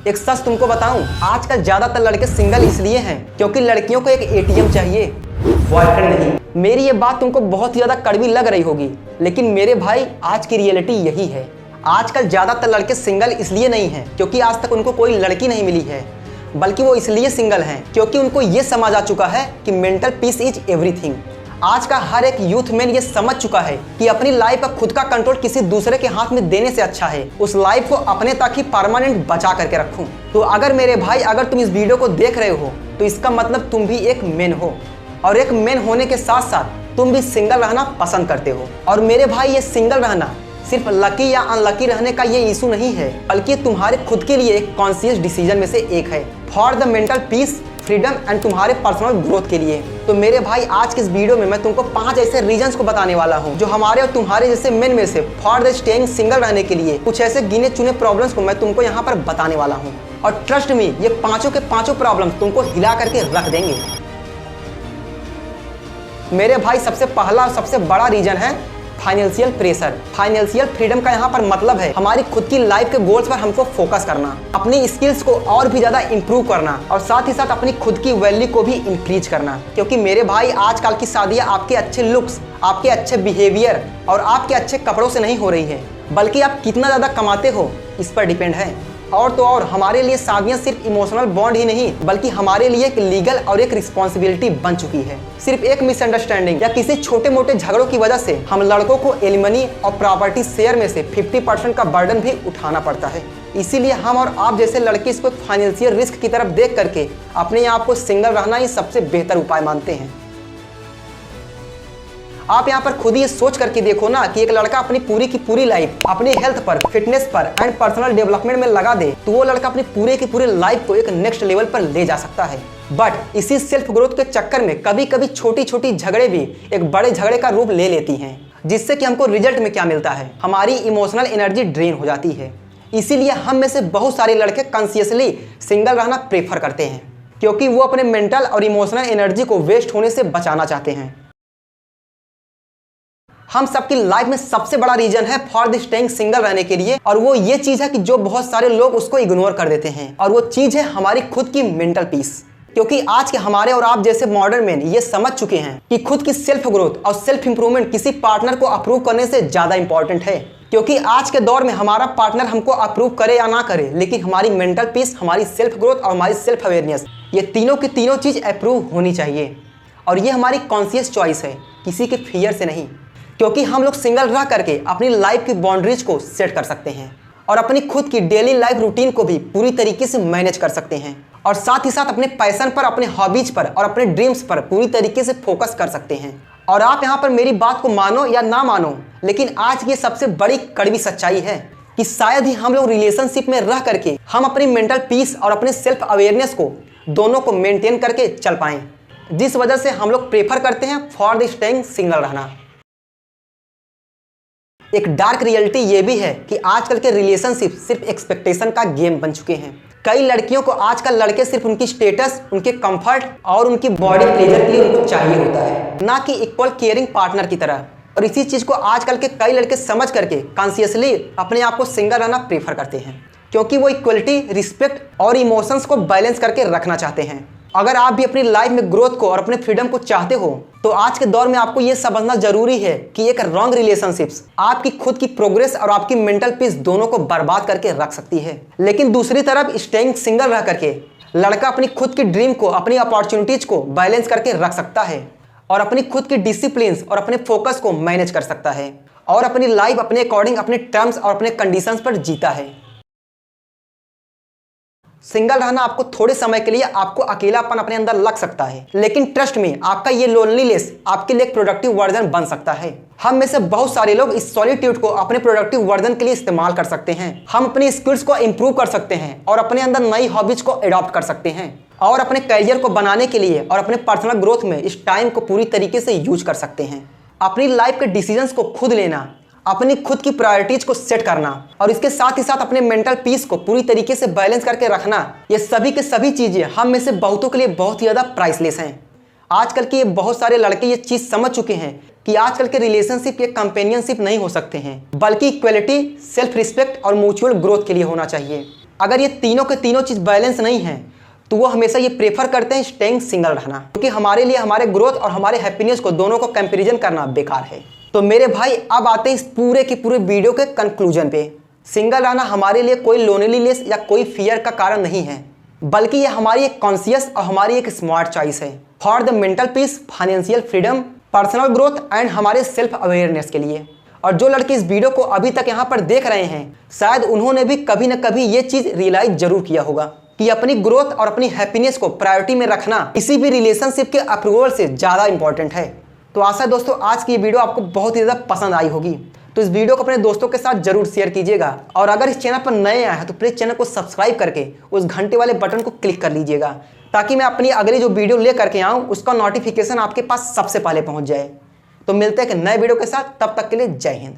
एक सच तुमको बताऊं, आजकल ज्यादातर लड़के सिंगल इसलिए हैं क्योंकि लड़कियों को एक एटीएम चाहिए, बॉयफ्रेंड नहीं। मेरी ये बात तुमको बहुत ही ज्यादा कड़वी लग रही होगी, लेकिन मेरे भाई आज की रियलिटी यही है। आजकल ज्यादातर लड़के सिंगल इसलिए नहीं हैं क्योंकि आज तक उनको कोई लड़की नहीं मिली है, बल्कि वो इसलिए सिंगल हैं क्योंकि उनको ये समझ आ चुका है कि मेंटल पीस इज एवरीथिंग। आज का हर एक यूथ मैन ये समझ चुका है कि अपनी लाइफ का खुद का कंट्रोल किसी दूसरे के हाथ में देने से अच्छा है उस लाइफ को अपने तक ही परमानेंट बचा करके रखूं। तो अगर मेरे भाई अगर तुम इस वीडियो को देख रहे हो तो इसका मतलब तुम भी एक मेन हो, और एक मेन होने के साथ साथ तुम भी सिंगल रहना पसंद करते हो। और मेरे भाई ये सिंगल रहना सिर्फ लकी या अनलकी रहने का ये इशू नहीं है, बल्कि तुम्हारे खुद के लिए एक कॉन्शियस डिसीजन में से एक है, for the mental peace, freedom and तुम्हारे पर्सनल ग्रोथ के लिए। तो मेरे भाई आज के इस वीडियो में मैं तुमको 5 ऐसे रीजंस को बताने वाला हूँ जो हमारे और तुम्हारे जैसे मेन में से फॉर द स्टेइंग सिंगल रहने के लिए कुछ ऐसे गिने चुने प्रॉब्लम्स को मैं तुमको यहाँ पर बताने वाला हूँ। और ट्रस्ट मी, ये पांचों के पांचों प्रॉब्लम्स तुमको हिला करके रख देंगे। मेरे भाई सबसे पहला और सबसे बड़ा रीजन है फाइनेंशियल प्रेशर। फाइनेंशियल फ्रीडम का यहाँ पर मतलब है हमारी खुद की लाइफ के गोल्स पर हमको फोकस करना, अपनी स्किल्स को और भी ज्यादा इंप्रूव करना, और साथ ही साथ अपनी खुद की वैल्यू को भी इंक्रीज करना। क्योंकि मेरे भाई आजकल की शादियां आपके अच्छे लुक्स, आपके अच्छे बिहेवियर और आपके अच्छे कपड़ों से नहीं हो रही है, बल्कि आप कितना ज्यादा कमाते हो इस पर डिपेंड है। और तो और हमारे लिए शादियां सिर्फ इमोशनल बॉन्ड ही नहीं, बल्कि हमारे लिए एक लीगल और एक रिस्पॉन्सिबिलिटी बन चुकी है। सिर्फ एक मिसअंडरस्टैंडिंग या किसी छोटे मोटे झगड़ों की वजह से हम लड़कों को एलिमनी और प्रॉपर्टी शेयर में से 50% का बर्डन भी उठाना पड़ता है। इसीलिए हम और आप जैसे लड़के इसको फाइनेंशियल रिस्क की तरफ देख करके अपने आप को सिंगल रहना ही सबसे बेहतर उपाय मानते हैं। आप यहाँ पर खुद ही सोच करके देखो ना कि एक लड़का अपनी पूरी की पूरी लाइफ अपने हेल्थ पर, फिटनेस पर एंड पर्सनल डेवलपमेंट में लगा दे तो वो लड़का अपनी पूरे की पूरी लाइफ को एक नेक्स्ट लेवल पर ले जा सकता है। बट इसी सेल्फ ग्रोथ के चक्कर में कभी कभी छोटी छोटी झगड़े भी एक बड़े झगड़े का रूप ले लेती हैं, जिससे कि हमको रिजल्ट में क्या मिलता है, हमारी इमोशनल एनर्जी ड्रेन हो जाती है। इसीलिए हम में से बहुत सारे लड़के कॉन्शियसली सिंगल रहना प्रेफर करते हैं क्योंकि वो अपने मेंटल और इमोशनल एनर्जी को वेस्ट होने से बचाना चाहते हैं। हम सबकी लाइफ में सबसे बड़ा रीजन है फॉर द स्टेइंग सिंगल रहने के लिए, और वो ये चीज है कि जो बहुत सारे लोग उसको इग्नोर कर देते हैं, और वो चीज है हमारी खुद की मेंटल पीस। क्योंकि आज के हमारे और आप जैसे मॉडर्न मैन ये समझ चुके हैं कि खुद की सेल्फ ग्रोथ और सेल्फ इंप्रूवमेंट किसी पार्टनर को अप्रूव करने से ज्यादा इंपॉर्टेंट है। क्योंकि आज के दौर में हमारा पार्टनर हमको अप्रूव करे या ना करे, लेकिन हमारी मेंटल पीस, हमारी सेल्फ ग्रोथ और हमारी सेल्फ अवेयरनेस, ये तीनों की तीनों चीज अप्रूव होनी चाहिए। और ये हमारी कॉन्शियस चॉइस है, किसी के फियर से नहीं। क्योंकि हम लोग सिंगल रह करके अपनी लाइफ की बाउंड्रीज को सेट कर सकते हैं और अपनी खुद की डेली लाइफ रूटीन को भी पूरी तरीके से मैनेज कर सकते हैं, और साथ ही साथ अपने पैशन पर, अपने हॉबीज पर और अपने ड्रीम्स पर पूरी तरीके से फोकस कर सकते हैं। और आप यहाँ पर मेरी बात को मानो या ना मानो, लेकिन आज की सबसे बड़ी कड़वी सच्चाई है कि शायद ही हम लोग रिलेशनशिप में रह करके हम अपनी मेंटल पीस और अपने सेल्फ अवेयरनेस को दोनों को मेंटेन करके चल पाएं, जिस वजह से हम लोग प्रेफर करते हैं फॉर द स्टेइंग सिंगल रहना। एक डार्क रियलिटी ये भी है कि आजकल के रिलेशनशिप सिर्फ एक्सपेक्टेशन का गेम बन चुके हैं। कई लड़कियों को आजकल लड़के सिर्फ उनकी स्टेटस, उनके कंफर्ट और उनकी बॉडी प्लेजर के लिए उनको चाहिए होता है, ना कि इक्वल केयरिंग पार्टनर की तरह। और इसी चीज को आजकल के कई लड़के समझ करके कॉन्शियसली अपने आप को सिंगल रहना प्रेफर करते हैं, क्योंकि वो इक्वलिटी, रिस्पेक्ट और इमोशंस को बैलेंस करके रखना चाहते हैं। अगर आप भी अपनी लाइफ में ग्रोथ को और अपने फ्रीडम को चाहते हो तो आज के दौर में आपको यह समझना जरूरी है कि एक रॉन्ग रिलेशनशिप्स आपकी खुद की प्रोग्रेस और आपकी मेंटल पीस दोनों को बर्बाद करके रख सकती है। लेकिन दूसरी तरफ स्टेइंग सिंगल रह करके लड़का अपनी खुद की ड्रीम को, अपनी अपॉर्चुनिटीज को बैलेंस करके रख सकता है, और अपनी खुद की डिसिप्लिन और अपने फोकस को मैनेज कर सकता है, और अपनी लाइफ अपने अकॉर्डिंग, अपने टर्म्स और अपने कंडीशंस पर जीता है। सिंगल रहना आपको थोड़े समय के लिए आपको अकेलापन अपने अंदर लग सकता है, लेकिन ट्रस्ट में आपका ये लोनलीनेस आपके लिए एक प्रोडक्टिव वर्जन बन सकता है। हम में से बहुत सारे लोग इस सॉलिट्यूड को अपने प्रोडक्टिव वर्जन के लिए इस्तेमाल कर सकते हैं। हम अपनी स्किल्स को इंप्रूव कर सकते हैं और अपने अंदर नई हॉबीज को अडॉप्ट कर सकते हैं, और अपने करियर को बनाने के लिए और अपने पर्सनल ग्रोथ में इस टाइम को पूरी तरीके से यूज कर सकते हैं। अपनी लाइफ के डिसीजंस को खुद लेना, अपनी खुद की प्रायोरिटीज को सेट करना, और इसके साथ ही साथ अपने मेंटल पीस को पूरी तरीके से बैलेंस करके रखना, ये सभी के सभी चीजें हम में से बहुतों के लिए बहुत ही ज्यादा प्राइसलेस हैं। आजकल के बहुत सारे लड़के ये चीज समझ चुके हैं कि आजकल के रिलेशनशिप ये कंपेनियनशिप नहीं हो सकते हैं, बल्कि इक्वलिटी, सेल्फ रिस्पेक्ट और म्यूचुअल ग्रोथ के लिए होना चाहिए। अगर ये तीनों के तीनों चीज़ बैलेंस नहीं है तो वो हमेशा ये प्रेफर करते हैं स्टेइंग सिंगल रहना, क्योंकि हमारे लिए हमारे ग्रोथ और हमारे हैप्पीनेस को दोनों को कंपैरिजन करना बेकार है। तो मेरे भाई अब आते हैं इस पूरे के पूरे वीडियो के कंक्लूजन पे। सिंगल रहना हमारे लिए कोई लोनलीनेस या कोई फियर का कारण नहीं है, बल्कि ये हमारी एक कॉन्शियस और हमारी एक स्मार्ट चॉइस है for the mental peace, financial freedom, personal growth and हमारे सेल्फ अवेयरनेस के लिए। और जो लड़के इस वीडियो को अभी तक यहाँ पर देख रहे हैं, शायद उन्होंने भी कभी न कभी ये चीज़ रियलाइज जरूर किया होगा कि अपनी ग्रोथ और अपनी हैप्पीनेस को प्रायोरिटी में रखना किसी भी रिलेशनशिप के अप्रूवल से ज़्यादा इंपॉर्टेंट है। तो आशा है दोस्तों आज की वीडियो आपको बहुत ही ज़्यादा पसंद आई होगी। तो इस वीडियो को अपने दोस्तों के साथ जरूर शेयर कीजिएगा, और अगर इस चैनल पर नए आए हैं तो प्लीज़ चैनल को सब्सक्राइब करके उस घंटे वाले बटन को क्लिक कर लीजिएगा, ताकि मैं अपनी अगली जो वीडियो ले करके आऊँ उसका नोटिफिकेशन आपके पास सबसे पहले पहुँच जाए। तो मिलते हैं एक नए वीडियो के साथ, तब तक के लिए जय हिंद।